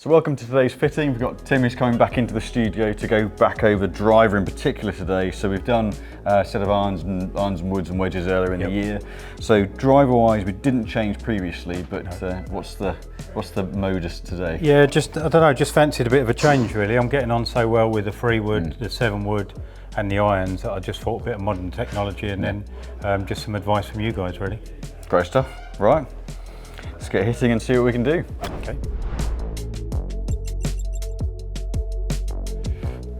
So welcome to today's fitting. We've got Tim who's coming back into the studio to go back over driver in particular today. So we've done a set of irons and woods and wedges earlier in the year. So driver wise we didn't change previously, but what's the modus today? Yeah, just I don't know, just fancied a bit of a change really. I'm getting on so well with the 3 wood, the 7 wood and the irons that I just thought a bit of modern technology and then just some advice from you guys really. Great stuff. Right, let's get hitting and see what we can do. Okay.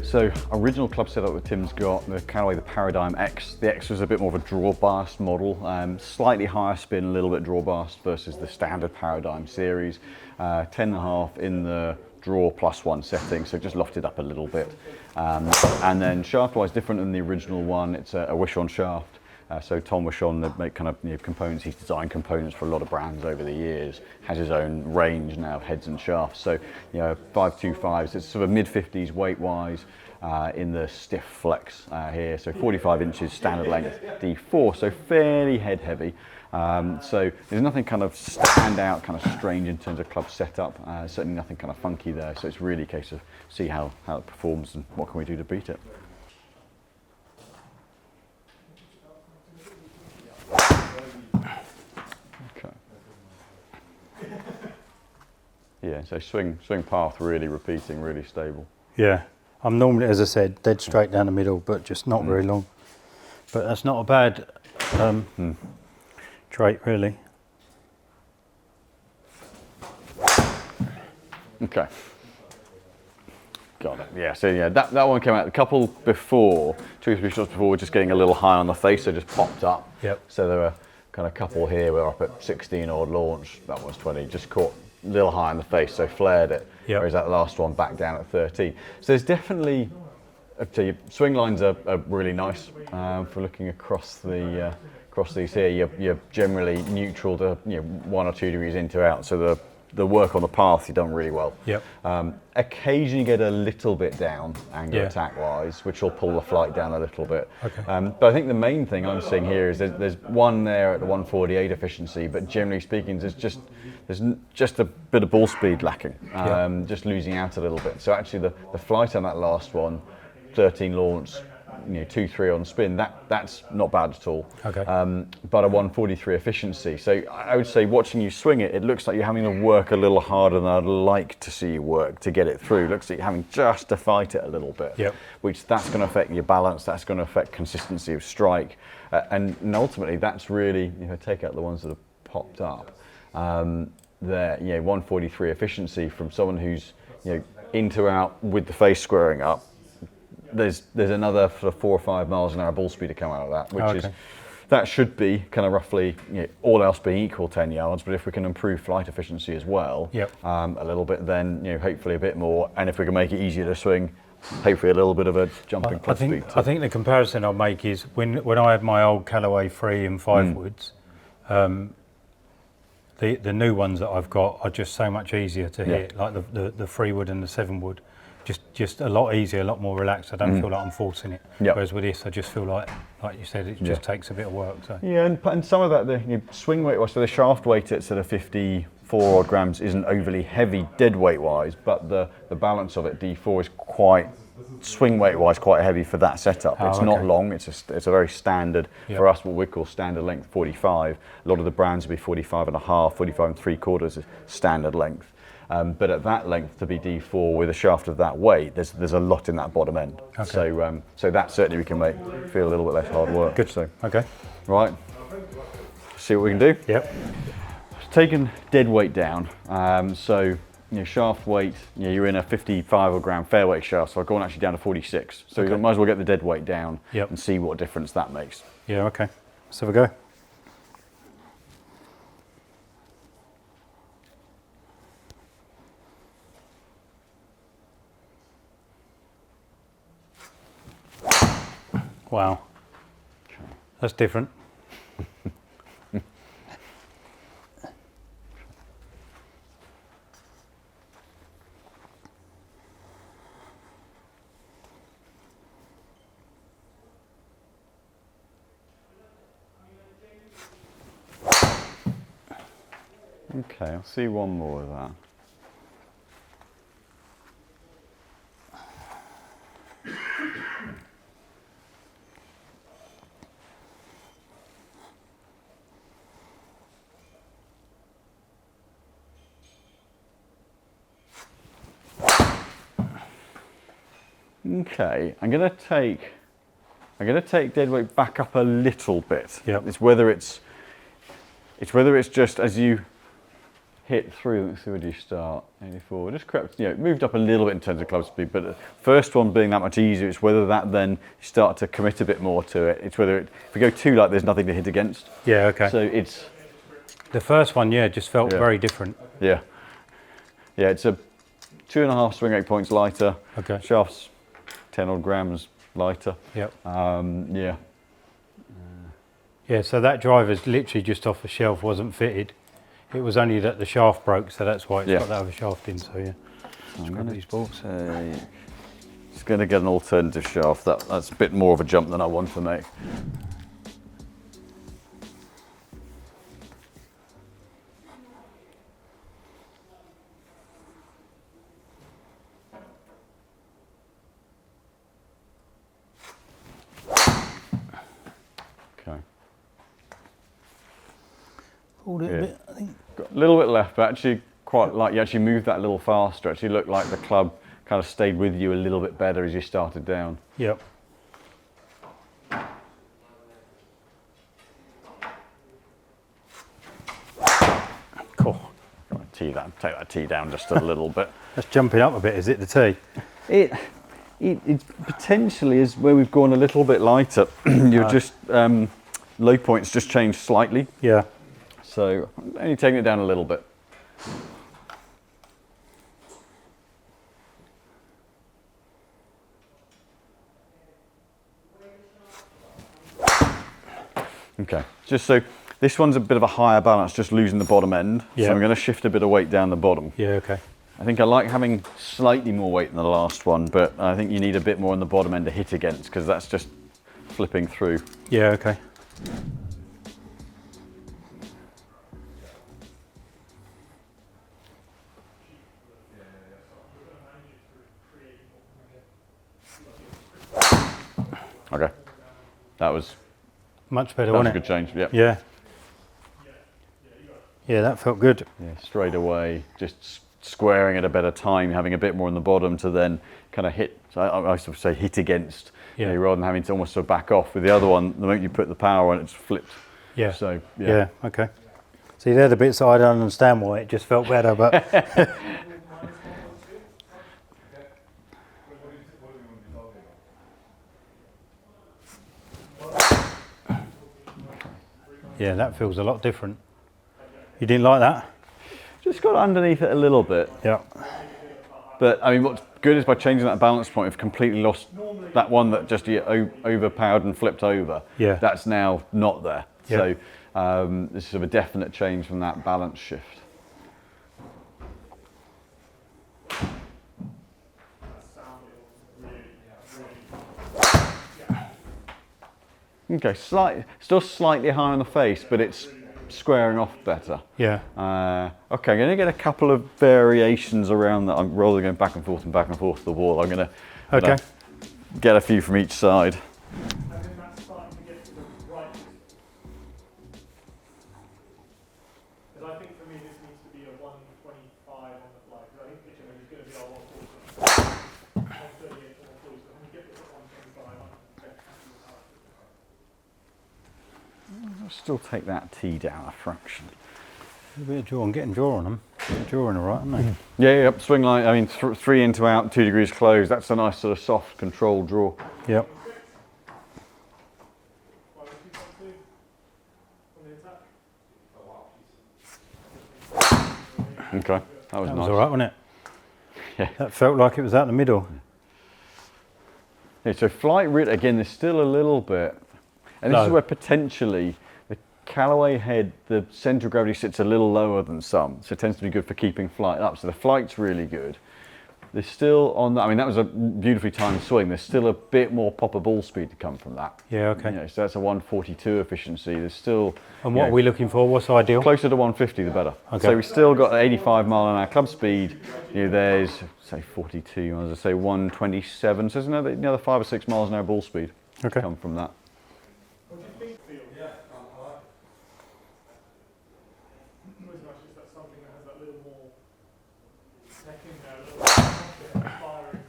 So original club setup that Tim's got, the Callaway, the Paradym X. The X was a bit more of a drawbar model, slightly higher spin, a little bit drawbar versus the standard Paradym series. 10.5 in the draw +1 setting, so just lofted up a little bit. And then shaft-wise, different than the original one. It's a wish-on shaft. So Tom Wishon, that make kind of components. He's designed components for a lot of brands over the years. Has his own range now of heads and shafts. So 525s. It's sort of mid-50s weight-wise in the stiff flex here. So 45 inches standard length D4. So fairly head-heavy. So there's nothing kind of stand out, kind of strange in terms of club setup. Certainly nothing kind of funky there. So it's really a case of see how it performs and what can we do to beat it. Yeah, so swing path really repeating, really stable. Yeah, I'm normally, as I said, dead straight down the middle, but just not very long. But that's not a bad trait, really. Okay. Got it. Yeah, so yeah, that one came out. A couple before, 2 or 3 shots before, were just getting a little high on the face, so just popped up. Yep. So there were kind of a couple here, we're up at 16 odd launch, that was 20, just caught a little high on the face, so flared it. Yep. Whereas that last one back down at 13. So there's definitely, your swing lines are really nice for looking across the across these here. You're generally neutral to 1 or 2 degrees into out, so the work on the path you've done really well. Yep. Occasionally get a little bit down angle attack wise, which will pull the flight down a little bit. Okay. But I think the main thing I'm seeing here is there's one there at the 148 efficiency, but generally speaking there's just a bit of ball speed lacking, just losing out a little bit. So actually the flight on that last one, 13 launch, 2-3 on spin, that's not bad at all. Okay. But a 143 efficiency. So I would say watching you swing it, it looks like you're having to work a little harder than I'd like to see you work to get it through. It looks like you're having just to fight it a little bit. Yep. Which that's going to affect your balance, that's going to affect consistency of strike. And ultimately that's really, take out the ones that have popped up, there, 143 efficiency from someone who's, into out with the face squaring up. There's another sort of 4 or 5 miles an hour ball speed to come out of that, which that should be kind of roughly, all else being equal, 10 yards. But if we can improve flight efficiency as well, a little bit, then hopefully a bit more. And if we can make it easier to swing, hopefully a little bit of a jump in club speed. I think the comparison I'll make is when I had my old Callaway 3 and 5 woods, the new ones that I've got are just so much easier to hit, like the 3 wood and the 7 wood. Just a lot easier, a lot more relaxed. I don't feel like I'm forcing it. Whereas with this, I just feel like you said, it just takes a bit of work. So. Yeah, and some of that, the swing weight, so the shaft weight at sort of 54 odd grams isn't overly heavy dead weight wise, but the balance of it, D4, is quite, swing weight wise, quite heavy for that setup. It's not long, it's a very standard, for us, what we call standard length 45. A lot of the brands will be 45.5, 45 3/4 is standard length. But at that length, to be D4 with a shaft of that weight, there's a lot in that bottom end. Okay. So that certainly we can make feel a little bit less hard work. Good. So okay. Right. See what we can do. Yep. Taking dead weight down. So shaft weight, you're in a 55 gram fairweight shaft, so I've gone actually down to 46. So you might as well get the dead weight down and see what difference that makes. Yeah. Okay. Let's have a go. Wow, that's different. Okay, I'll see one more of that. Okay, I'm gonna take deadweight back up a little bit. Yep. It's whether it's just as you hit through. Let's see, where do you start? 84. Just crept, moved up a little bit in terms of club speed, but the first one being that much easier, it's whether that then you start to commit a bit more to it. It's whether if we go too light, there's nothing to hit against. Yeah, okay. So it's the first one, just felt very different. Yeah. Yeah, it's a 2.5 swing 8 points lighter. Okay. Shafts 10 odd grams lighter. Yep. Yeah. Yeah, so that driver's literally just off the shelf, wasn't fitted. It was only that the shaft broke, so that's why it's got that other shaft in, so yeah. I'm going these bolts. It's going to get an alternative shaft. That's a bit more of a jump than I want to make. Okay. Pulled it a bit, I think. Got a little bit left, but actually quite like you actually moved that a little faster. Actually looked like the club kind of stayed with you a little bit better as you started down. Yep. Cool. Take that tee down just a little bit. That's jumping up a bit, is it, the tee? It potentially is where we've gone a little bit lighter. You're just low points just changed slightly. Yeah. So only taking it down a little bit. Okay, just so this one's a bit of a higher balance, just losing the bottom end. Yeah. So I'm going to shift a bit of weight down the bottom. Yeah, okay. I think I like having slightly more weight than the last one, but I think you need a bit more on the bottom end to hit against because that's just flipping through. Yeah, okay. Okay, that was much better, a wasn't good it? change. Yeah. Yeah. Yeah, that felt good. Yeah, straight away, just squaring at a better time, having a bit more on the bottom to then kind of hit. So I sort of say hit against, rather than having to almost sort of back off. With the other one, the moment you put the power on, it's flipped. Yeah. So yeah. Okay. See, they're the bits that I don't understand why it just felt better, but. Yeah, that feels a lot different. You didn't like that? Just got underneath it a little bit. Yeah. But I mean, what's good is by changing that balance point, we've completely lost that one that just overpowered and flipped over. Yeah. That's now not there. Yeah. So this is sort of a definite change from that balance shift. Okay, still slightly higher on the face, but it's squaring off better. Yeah. Okay, I'm going to get a couple of variations around that. I'm rather than going back and forth to the wall. I'm going to get a few from each side. And then that's starting to get to the right. Because I think for me this needs to be a 125 on the fly. Because I think pitching is going to be our 140. 138 to 140. So when we get this at 125, I'm definitely I'll still take that tee down a fraction. A bit of draw, I'm getting draw on them. Drawing all right, aren't they? Yeah, yep, swing line, I mean, 3 into out, 2 degrees closed. That's a nice sort of soft, controlled draw. Yep. Okay, that was nice. All right, wasn't it? Yeah. That felt like it was out the middle. Yeah, so flight route, again, there's still a little bit. And this is where potentially the Callaway head, the centre of gravity sits a little lower than some, so it tends to be good for keeping flight up. So the flight's really good. There's still on that, I mean, that was a beautifully timed swing. There's still a bit more popper ball speed to come from that. Yeah, okay. So that's a 142 efficiency. There's still. And what are we looking for? What's ideal? Closer to 150, the better. Okay. So we've still got 85 mile an hour club speed. There's, say, 42, as I say, 127. So there's another 5 or 6 miles an hour ball speed to come from that. What do you think, Phil? Yeah, I like it. As much as that's something that has that little more neck in there, a little firing,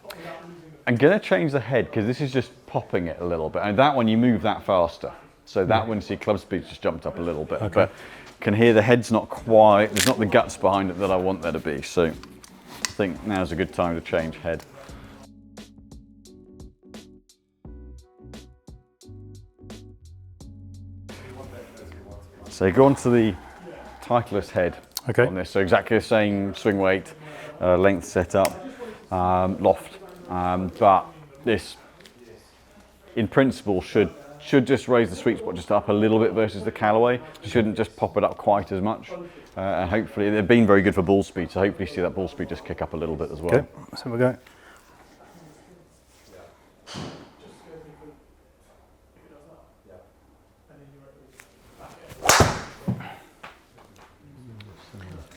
without losing the I'm going to change the head because this is just popping it a little bit. And that one, you move that faster. So that one, see, club speed just jumped up a little bit. Okay. But can hear the head's not quite, there's not the guts behind it that I want there to be. So I think now's a good time to change head. So go on to the Titleist head on this. So exactly the same swing weight, length setup, loft. But this, in principle, should just raise the sweet spot just up a little bit versus the Callaway. Shouldn't just pop it up quite as much. And hopefully, they've been very good for ball speed, so hopefully see that ball speed just kick up a little bit as well. Okay, so we go.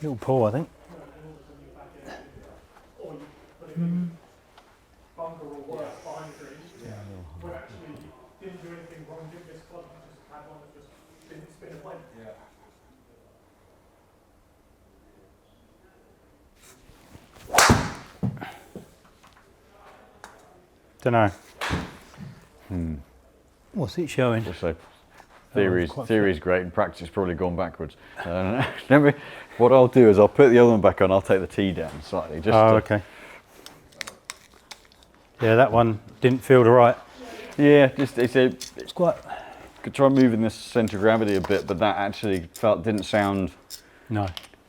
Little pull, I think. Bunker or worse behind the trees, when actually didn't do anything wrong, didn't miss club, just had one that just didn't spin away. Don't know. What's it showing? So theory's great, and practice has probably gone backwards. Remember, what I'll do is I'll put the other one back on, I'll take the tee down slightly. Just okay. Yeah, that one didn't feel right. Yeah, just it's quite. Could try moving this centre of gravity a bit, but that actually didn't sound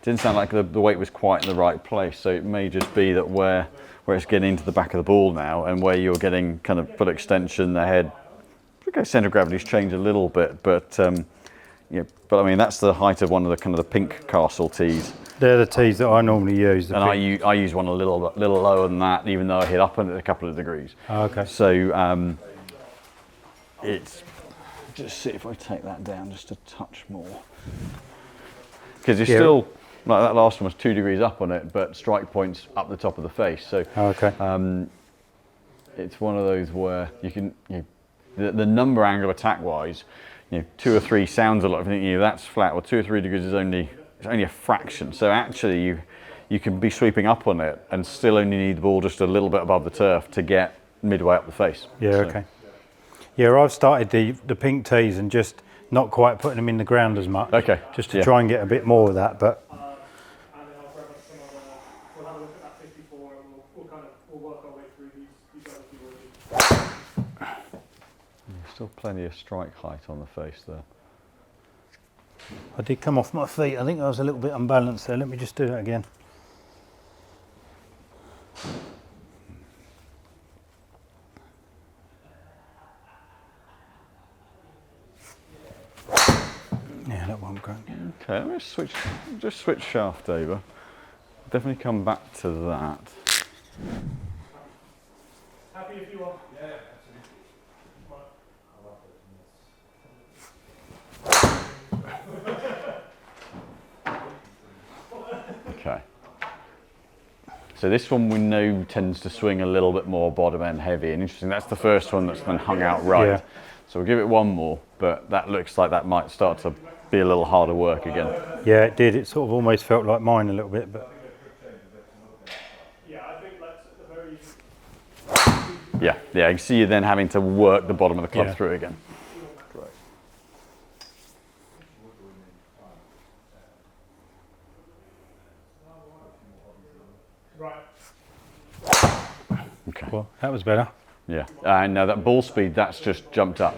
like the weight was quite in the right place. So it may just be that where it's getting into the back of the ball now, and where you're getting kind of full extension, the head. Okay, centre of gravity's changed a little bit, but yeah. But I mean, that's the height of one of the kind of the pink castle tees. They're the tees that I normally use. And I use one a little lower than that, even though I hit up on it a couple of degrees. Oh, okay. So it's just see if I take that down just a touch more, because you're still like that last one was 2 degrees up on it, but strike point's up the top of the face. So it's one of those where you can the number angle attack wise, 2 or 3 sounds a lot. I think that's flat. Well, 2 or 3 degrees is only a fraction. So actually, you can be sweeping up on it and still only need the ball just a little bit above the turf to get midway up the face. Yeah. So. Okay. Yeah, I've started the pink tees and just not quite putting them in the ground as much. Okay. Just to try and get a bit more of that, but. And then I'll grab up some other. We'll have a look at that 54, and we'll work our way through these other few words. Still plenty of strike height on the face there. I did come off my feet. I think I was a little bit unbalanced there. Let me just do that again. Yeah, that won't go. Okay, let me just switch shaft over. Definitely come back to that. Happy if you are. Yeah. Okay. So this one we know tends to swing a little bit more bottom end heavy, and interesting, that's the first one that's been hung out right. Yeah. So we'll give it one more, but that looks like that might start to be a little harder work again. Yeah, it did. It sort of almost felt like mine a little bit, but. Yeah, I think that's a very. Yeah, I can see you then having to work the bottom of the club through again. Great. Right. Okay. Well, that was better. Yeah, and now that ball speed, that's just jumped up.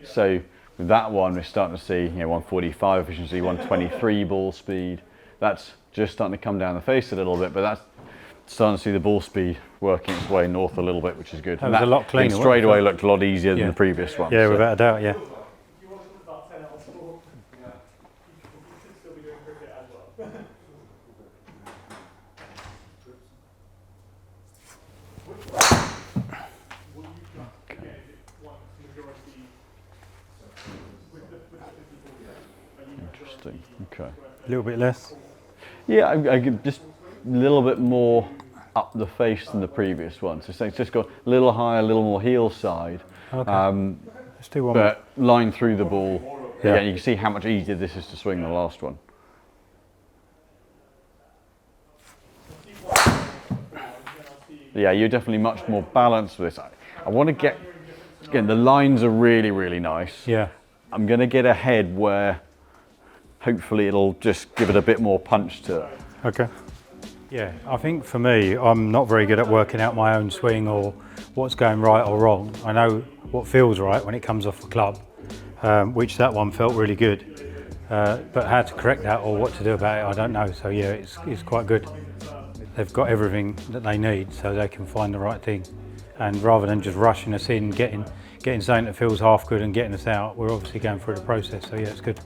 So with that one, we're starting to see 145 efficiency, 123 ball speed. That's just starting to come down the face a little bit, but that's starting to see the ball speed working its way north a little bit, which is good. That was a lot cleaner. Straight away looked a lot easier than the previous one. Yeah, without a doubt, yeah. You want to put about 10 else for. You should still be doing cricket as well. Interesting. Okay. A little bit less. Yeah, I could just a little bit more up the face than the previous one. So it's just got a little higher, a little more heel side. Okay. Let's do one more. But line through the ball. Yeah. Again, you can see how much easier this is to swing than the last one. Yeah, you're definitely much more balanced with this. I want to get, again, the lines are really, really nice. Yeah. I'm going to get ahead where hopefully it'll just give it a bit more punch to it. Okay. Yeah, I think for me, I'm not very good at working out my own swing or what's going right or wrong. I know what feels right when it comes off the club, which that one felt really good. But how to correct that or what to do about it, I don't know. So yeah, it's quite good. They've got everything that they need so they can find the right thing. And rather than just rushing us in, getting something that feels half good and getting us out, we're obviously going through the process. So yeah, it's good.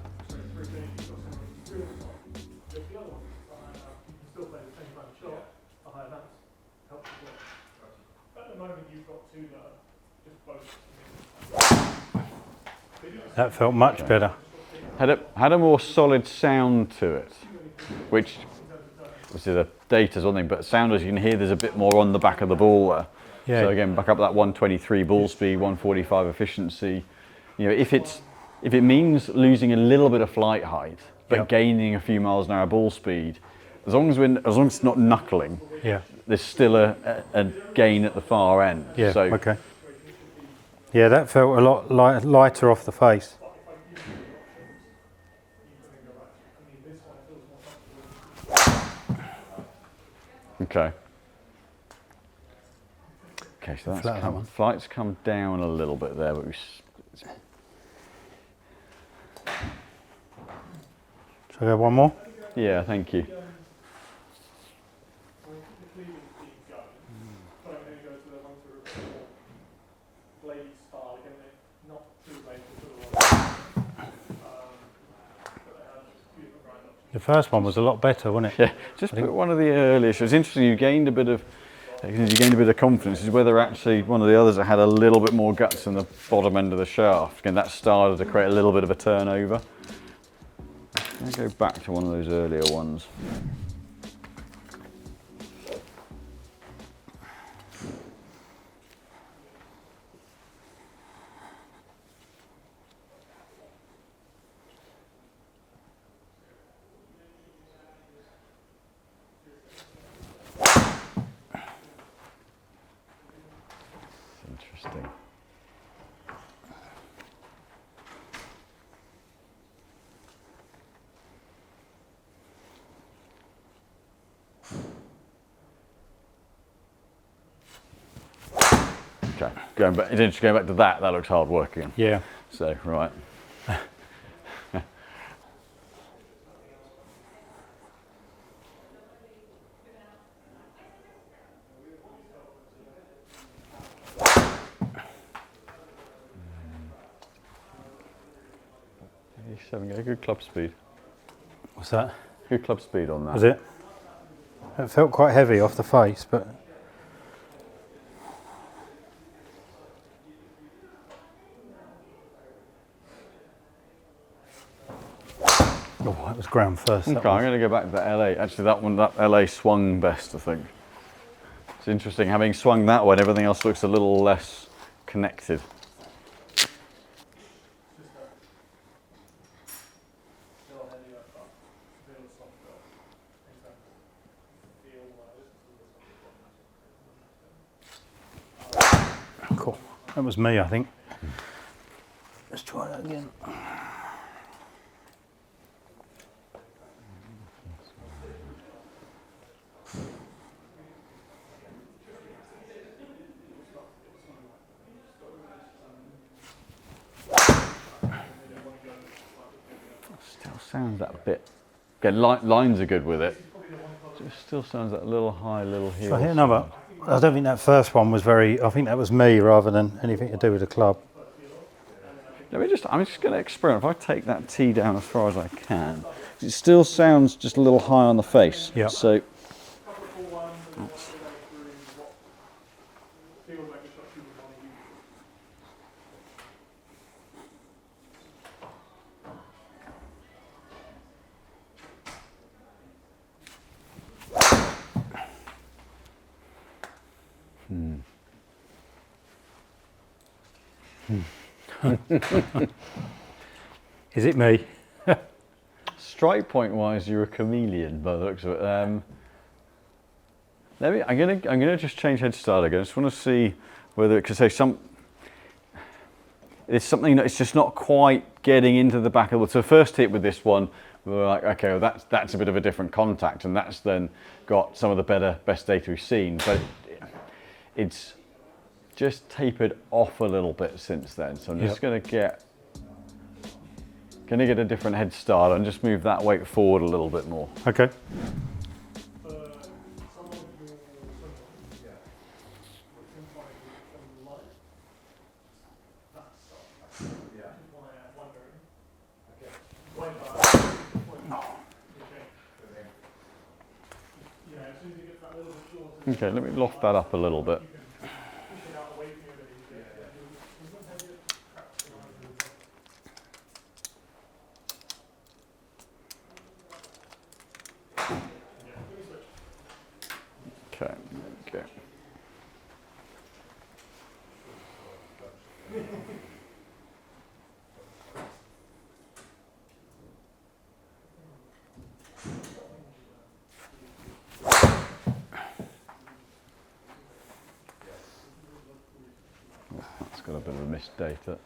That felt much better. Had a more solid sound to it, which obviously the data's one thing, but sound, as you can hear, there's a bit more on the back of the ball there. Yeah. So again, back up that 123 ball speed, 145 efficiency. You know, if it means losing a little bit of flight height, but gaining a few miles an hour ball speed, as long as it's not knuckling, there's still a gain at the far end. Yeah. So, okay. Yeah, that felt a lot lighter off the face. Okay. Okay, so that's flight's come down a little bit there, but Shall I go one more? Yeah, thank you. The first one was a lot better, wasn't it? Yeah, just put one of the earliest. It's interesting. You gained a bit of confidence. Is whether actually one of the others that had a little bit more guts in the bottom end of the shaft. Again, that started to create a little bit of a turnover. I'm going to go back to one of those earlier ones. Interesting. Okay, going back to that looks hard working. Yeah. So, right. Get a good club speed. What's that? Good club speed on that. Was it? It felt quite heavy off the face, but oh, that was ground first. Okay, I'm going to go back to the LA. Actually, that LA swung best, I think. It's interesting, having swung that one, everything else looks a little less connected. Cool. That was me, I think. Let's try that again. Still sounds that bit. Again, lines are good with it. Just still sounds that little high, little heel. So I hit another. I don't think that first one was very. I think that was me rather than anything to do with the club. I'm just going to experiment. If I take that tee down as far as I can, it still sounds just a little high on the face. Yeah. So. Is it me? Strike point wise, you're a chameleon by the looks of it. I'm gonna just change head start again. I just want to see whether it could say it's something that it's just not quite getting into the back of the. So first hit with this one, we were like, okay, well that's a bit of a different contact, and that's then got some of the best data we've seen, but it's just tapered off a little bit since then. So I'm just gonna get a different head start and just move that weight forward a little bit more. Okay. Okay, let me loft that up a little bit. Okay, okay. That's got a bit of a missed data.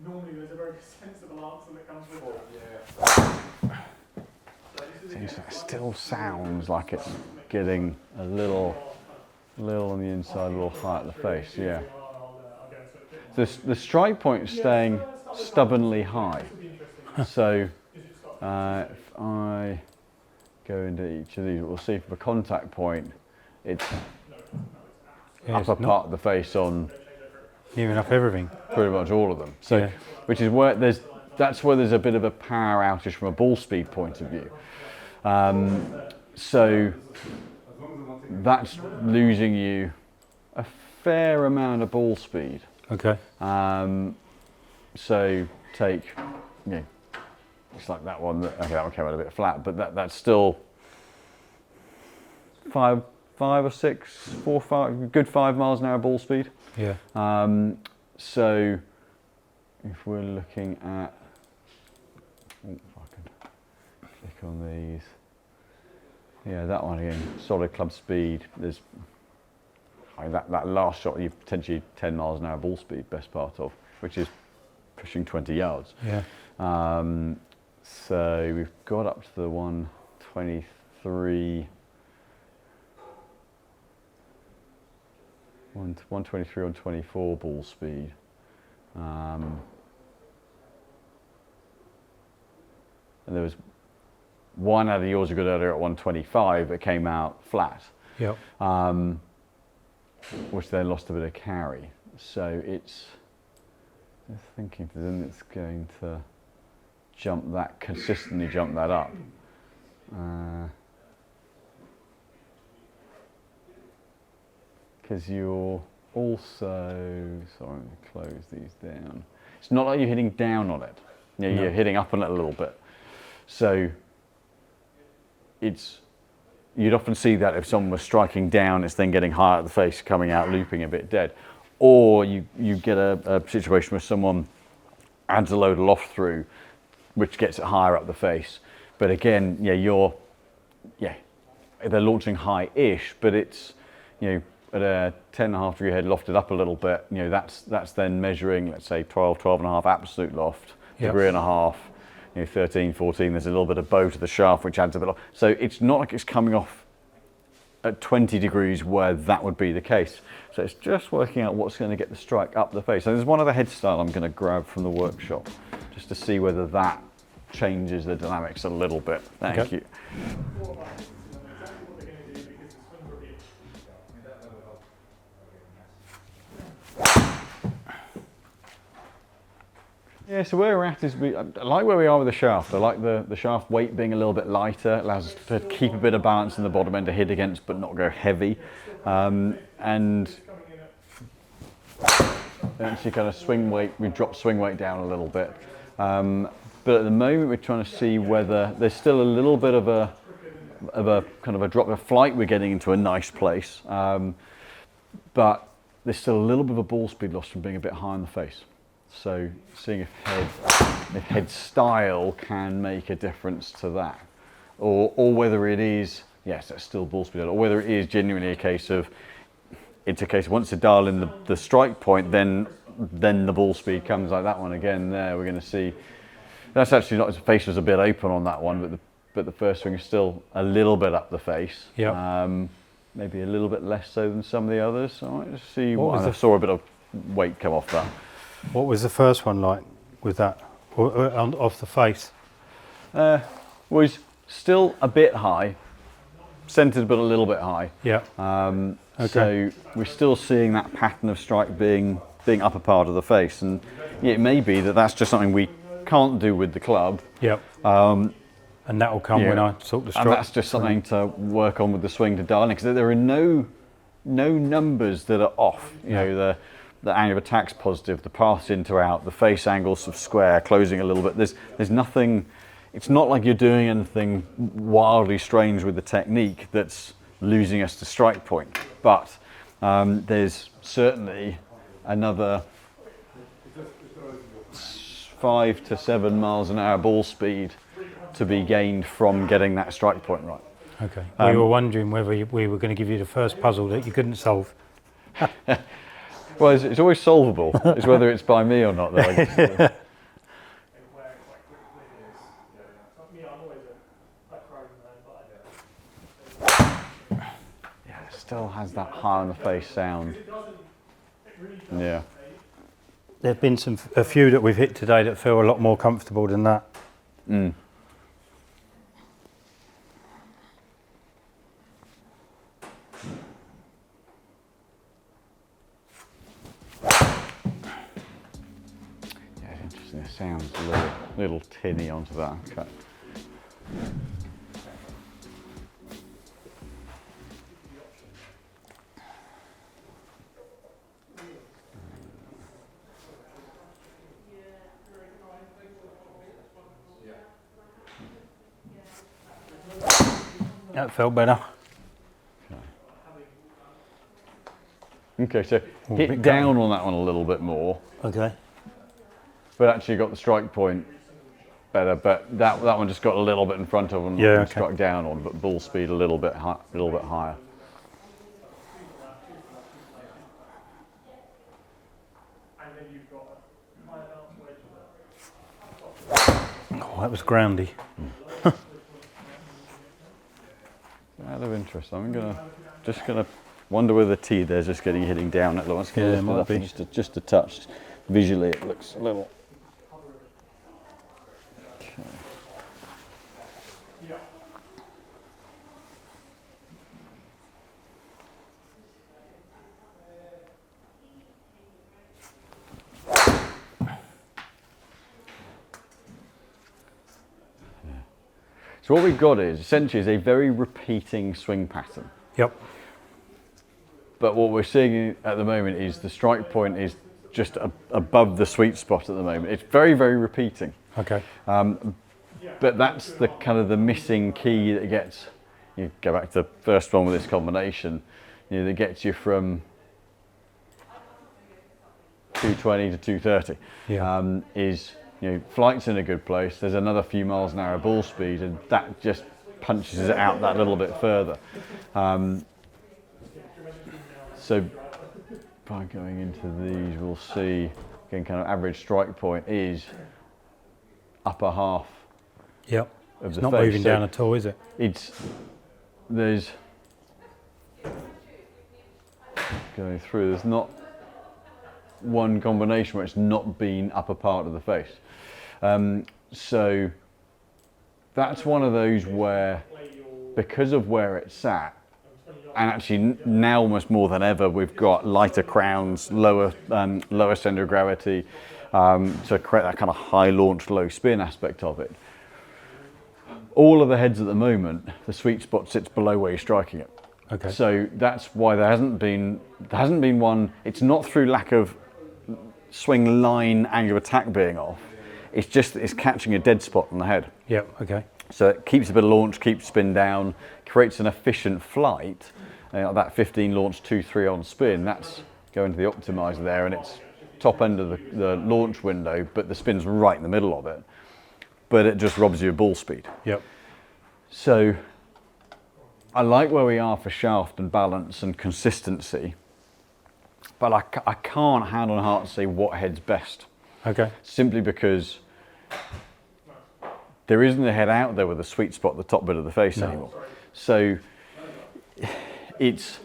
Normally there's a very sensible answer that comes with it. It still sounds like it's getting a little on the inside, a little high at the face, yeah. The strike point is staying stubbornly high. So if I go into each of these, we'll see for the contact point, it's upper part of the face on even up everything. Pretty much all of them. So, which is where that's where there's a bit of a power outage from a ball speed point of view. So that's losing you a fair amount of ball speed. Okay. So take, it's like that one. Okay, that one came out a bit flat, but that's still 5 or 6, 4, 5, good 5 miles an hour ball speed. Yeah. So if we're looking at, if I can click on these, that one again, solid club speed. There's that last shot, you potentially 10 miles an hour ball speed, best part of, which is pushing 20 yards. Yeah. So we've got up to the 123. 123, 124 ball speed. And there was one out of yours you got earlier at 125 that came out flat. Yep. Which then lost a bit of carry. So it's thinking if there's anything that's going to consistently jump that up. Because you're also, sorry, let me close these down. It's not like you're hitting down on it. You're hitting up on it a little bit. So you'd often see that if someone was striking down, it's then getting higher at the face, coming out, looping a bit dead. Or you get a situation where someone adds a load of loft through, which gets it higher up the face. But again, they're launching high-ish, but it's, at a 10.5 degree head lofted up a little bit, that's then measuring, let's say 12.5 absolute loft, degree and a half, 13, 14, there's a little bit of bow to the shaft, which adds a bit of, so it's not like it's coming off at 20 degrees where that would be the case. So it's just working out what's going to get the strike up the face. So there's one other head style I'm going to grab from the workshop, just to see whether that changes the dynamics a little bit. Thank you. Yeah, so where we're at is, I like where we are with the shaft. I like the shaft weight being a little bit lighter. It allows us to keep a bit of balance in the bottom end to hit against, but not go heavy. And actually kind of swing weight, we dropped swing weight down a little bit. But at the moment we're trying to see whether there's still a little bit of a kind of a drop of flight. We're getting into a nice place. But there's still a little bit of a ball speed loss from being a bit high in the face. So seeing if head style can make a difference to that, or whether it is, yes, that's still ball speed, or whether it is genuinely a case of, it's a case of once you dial in the strike point, then the ball speed comes like that one again. There we're going to see that's actually not, his face was a bit open on that one, but the first swing is still a little bit up the face. Yeah. Maybe a little bit less so than some of the others. So I might just see what I saw a bit of weight come off that. What was the first one like with that, off the face? Was still a bit high, centered but a little bit high. Yeah. Okay. So we're still seeing that pattern of strike being upper part of the face, and yeah, it may be that that's just something we can't do with the club. Yep. And that will come when I sort the strike. And that's just something to work on with the swing to dial in, because there are no numbers that are off. You know, the angle of attack's positive, the path's in to out, the face angle's sort of square, closing a little bit. There's nothing. It's not like you're doing anything wildly strange with the technique that's losing us to strike point. But there's certainly another 5 to 7 miles an hour ball speed to be gained from getting that strike point right. Okay. We were wondering whether we were going to give you the first puzzle that you couldn't solve. Well, it's always solvable. It's whether it's by me or not. Though. Yeah, it still has that high on the face sound. Yeah. There have been a few that we've hit today that feel a lot more comfortable than that. Mm. Yeah, it's interesting. It sounds a little tinny onto that. Okay. That felt better. Okay, so hit down on that one a little bit more. Okay. But actually got the strike point better. But that one just got a little bit in front of him and struck down on. But ball speed a little bit higher. Oh, that was groundy. Out of interest, I'm just gonna wonder whether the tee there's just hitting down at once. Yeah, it might be. Just a touch. Visually, it looks a little. Okay. So what we've got is essentially a very repeating swing pattern. Yep. But what we're seeing at the moment is the strike point is just above the sweet spot at the moment. It's very, very repeating. Okay. But that's the kind of the missing key that gets, you go back to the first one with this combination, you know, that gets you from 220 to 230. Yeah. Is, you know, flight's in a good place, there's another few miles an hour ball speed, and that just punches it out that little bit further. So by going into these, we'll see, again, kind of average strike point is upper half. Yep. Of it's the not face. moving down at all, is it? There's going through, there's not one combination where it's not been upper part of the face. So that's one of those where, because of where it's sat, and actually now almost more than ever, we've got lighter crowns, lower center of gravity, to create that kind of high launch, low spin aspect of it. All of the heads at the moment, the sweet spot sits below where you're striking it. Okay. So that's why there hasn't been one. It's not through lack of swing line angle of attack being off. It's just that it's catching a dead spot on the head. Yep. Okay. So it keeps a bit of launch, keeps spin down, creates an efficient flight. That 15 launch, 2-3 on spin. That's going to the optimizer there, and it's top end of the launch window, but the spin's right in the middle of it. But it just robs you of ball speed. Yep. So I like where we are for shaft and balance and consistency, but I can't hand on heart say what head's best. Okay. Simply because there isn't a head out there with a sweet spot at the top bit of the face anymore. So it's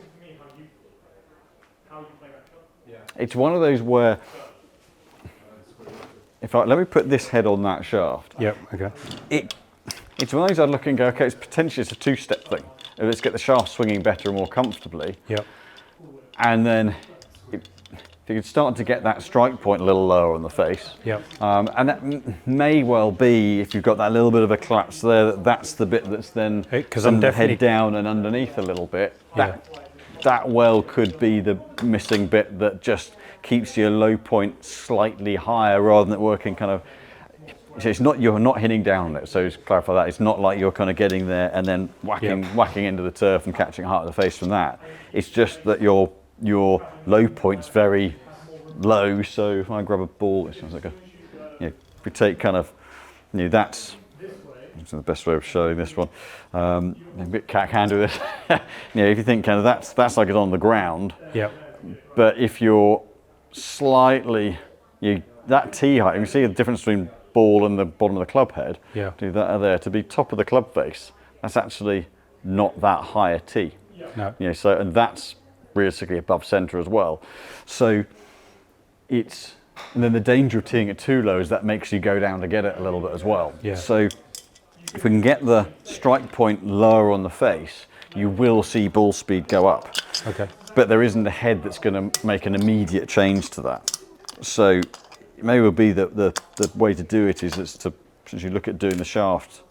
one of those where, let me put this head on that shaft. Yep. Okay. It's one of those I'd look and go, okay, it's a two-step thing. Let's get the shaft swinging better and more comfortably. Yep. And then if you could start to get that strike point a little lower on the face. Yep. And that may well be, if you've got that little bit of a collapse there, that's the bit that's then head down and underneath a little bit. That well could be the missing bit that just keeps your low point slightly higher rather than it working kind of. So it's not, you're not hitting down on it. So to clarify that, it's not like you're kind of getting there and then whacking into the turf and catching heart of the face from that. It's just that your low point's very low. So if I grab a ball, it sounds like if we take kind of, that's the best way of showing this one. A bit cat-handed with this. If you think kind of that's like it's on the ground. Yep. But if you're slightly, that tee height, you can see the difference between ball and the bottom of the club head. Yeah. Do that there to be top of the club face. That's actually not that high a tee. No. And that's realistically above centre as well. So and then the danger of teeing it too low is that makes you go down to get it a little bit as well. Yeah. So if we can get the strike point lower on the face, you will see ball speed go up. Okay. But there isn't a head that's going to make an immediate change to that. So it may well be that the way to do it is to you look at doing the shaft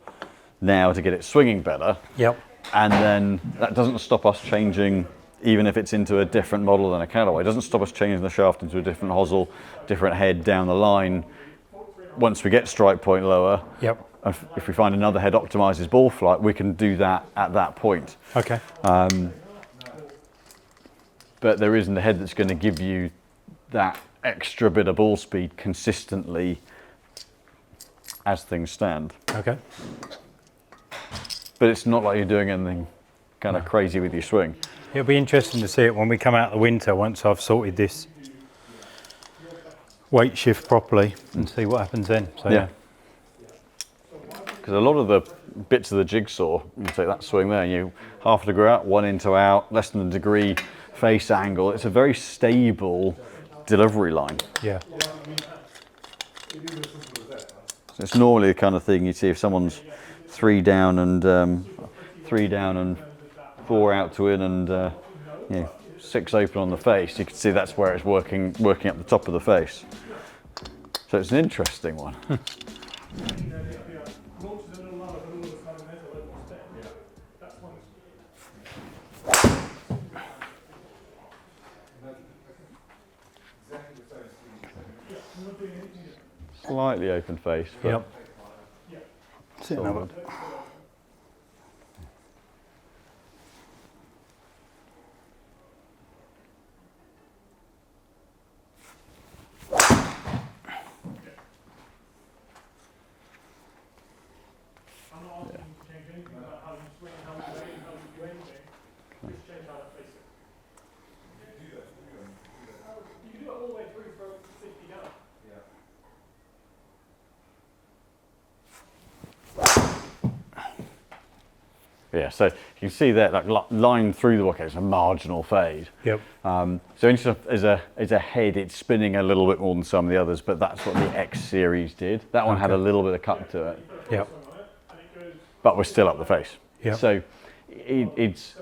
now to get it swinging better. Yep. And then that doesn't stop us changing, even if it's into a different model than a Callaway. It doesn't stop us changing the shaft into a different hosel, different head down the line. Once we get strike point lower, yep. If we find another head optimizes ball flight, we can do that at that point. Okay. But there isn't a head that's going to give you that extra bit of ball speed consistently as things stand. Okay. But it's not like you're doing anything kind of crazy with your swing. It'll be interesting to see it when we come out the winter, once I've sorted this weight shift properly, and see what happens then. So yeah. Because a lot of the bits of the jigsaw, you take that swing there, you half a degree out, 1 into out, less than a degree face angle. It's a very stable delivery line. Yeah. So it's normally the kind of thing you see if someone's 3 down and 4 out to in and 6 open on the face. You can see that's where it's working up the top of the face. So it's an interesting one. Slightly open face. Yep. Solid. Yeah, so you can see that line through the wicket is a marginal fade. Yep. So as a head, it's spinning a little bit more than some of the others, but that's what the X series did. That one had a little bit of cut to it. Yep. But we're still up the face. Yep. So it's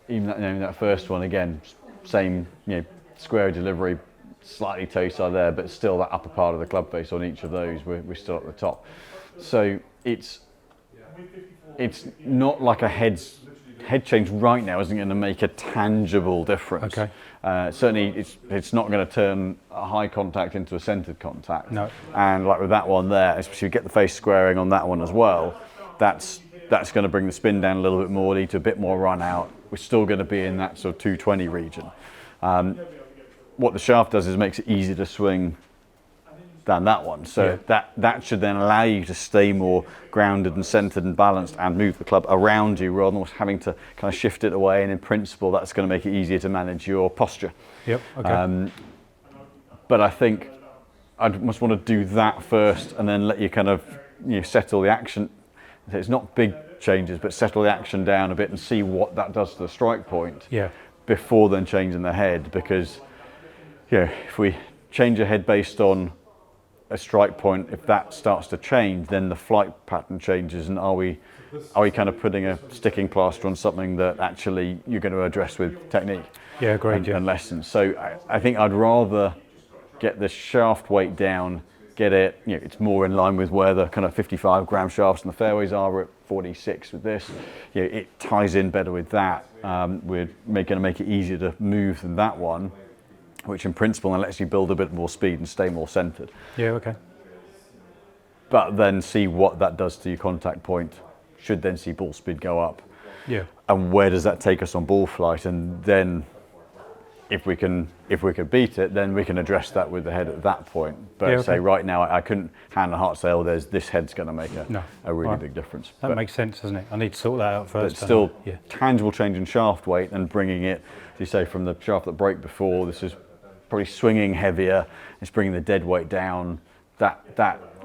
even that first one again, same square delivery, slightly toe side there, but still that upper part of the club face on each of those, we're still at the top. So it's not like a head change right now isn't going to make a tangible difference. Okay. Certainly it's not going to turn a high contact into a centered contact. No. And like with that one there, especially if you get the face squaring on that one as well, that's going to bring the spin down a little bit more, lead to a bit more run out. We're still going to be in that sort of 220 region. what the shaft does is makes it easier to swing than that one. So that should then allow you to stay more grounded and centered and balanced and move the club around you rather than having to kind of shift it away. And in principle, that's going to make it easier to manage your posture. Yep. Okay. But I think I'd must want to do that first and then let you kind of settle the action. It's not big changes, but settle the action down a bit and see what that does to the strike point before then changing the head. Because if we change a head based on a strike point, if that starts to change, then the flight pattern changes. And are we kind of putting a sticking plaster on something that actually you're going to address with technique? Yeah, great. And lessons. So I think I'd rather get the shaft weight down, get it, it's more in line with where the kind of 55 gram shafts in the fairways are. We're at 46 with this. It ties in better with that. We're going to make it easier to move than that one, which in principle then lets you build a bit more speed and stay more centered. Yeah, okay. But then see what that does to your contact point. Should then see ball speed go up. Yeah. And where does that take us on ball flight? And then if we can beat it, then we can address that with the head at that point. But say right now, I couldn't hand on heart say, oh, this head's going to make a really big difference. That makes sense, doesn't it? I need to sort that out first. But still, tangible change in shaft weight and bringing it, as you say, from the shaft that broke before, this is probably swinging heavier. It's bringing the dead weight down. That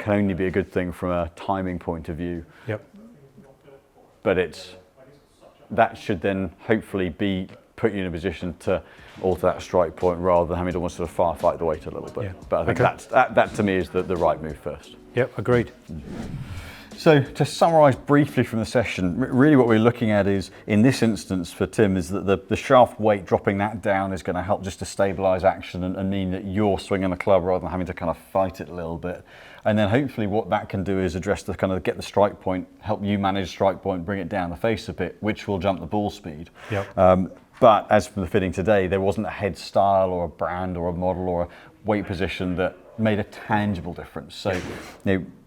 can only be a good thing from a timing point of view. Yep. But that should then hopefully put you in a position to alter that strike point rather than having to almost sort of firefight the weight a little bit. Yeah. But I think that to me is the right move first. Yep, agreed. So to summarise briefly from the session, really what we're looking at is, in this instance for Tim, is that the shaft weight, dropping that down is going to help just to stabilise action and mean that you're swinging the club rather than having to kind of fight it a little bit. And then hopefully what that can do is address get the strike point, help you manage strike point, bring it down the face a bit, which will jump the ball speed. Yep. But as for the fitting today, there wasn't a head style or a brand or a model or a weight position that made a tangible difference. So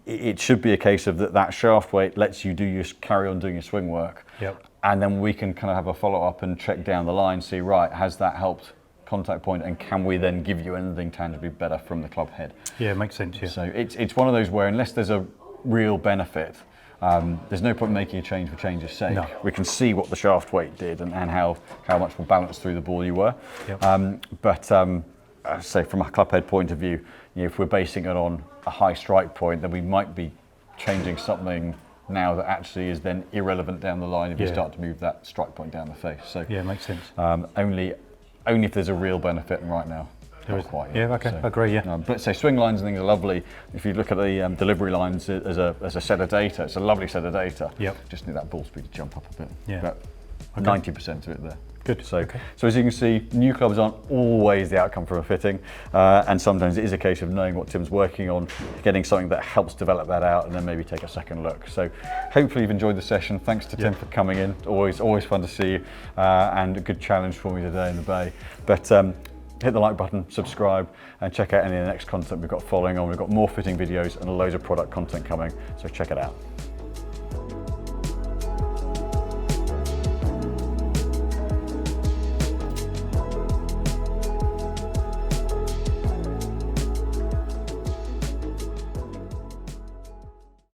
it should be a case of that shaft weight lets you carry on doing your swing work. Yep. And then we can kind of have a follow up and check down the line, see, right, has that helped contact point, and can we then give you anything tangibly better from the club head? Yeah, it makes sense. Yeah. So it's one of those where unless there's a real benefit, there's no point making a change for change's sake. No. We can see what the shaft weight did and how much more balanced through the ball you were. Yep. But say from a club head point of view, if we're basing it on a high strike point, then we might be changing something now that actually is then irrelevant down the line if you start to move that strike point down the face. So yeah, it makes sense. Only if there's a real benefit, and right now not quite. Yeah, okay, I agree. Yeah. But say swing lines and things are lovely. If you look at the delivery lines as a set of data, it's a lovely set of data. Yep. Just need that ball speed to jump up a bit. Yeah. About 90% of it there. Good. So as you can see, new clubs aren't always the outcome from a fitting, and sometimes it is a case of knowing what Tim's working on, getting something that helps develop that out, and then maybe take a second look. So hopefully you've enjoyed the session. Thanks to Tim for coming in. Always fun to see you, and a good challenge for me today in the bay. But hit the like button, subscribe, and check out any of the next content we've got following on. We've got more fitting videos and loads of product content coming, so check it out.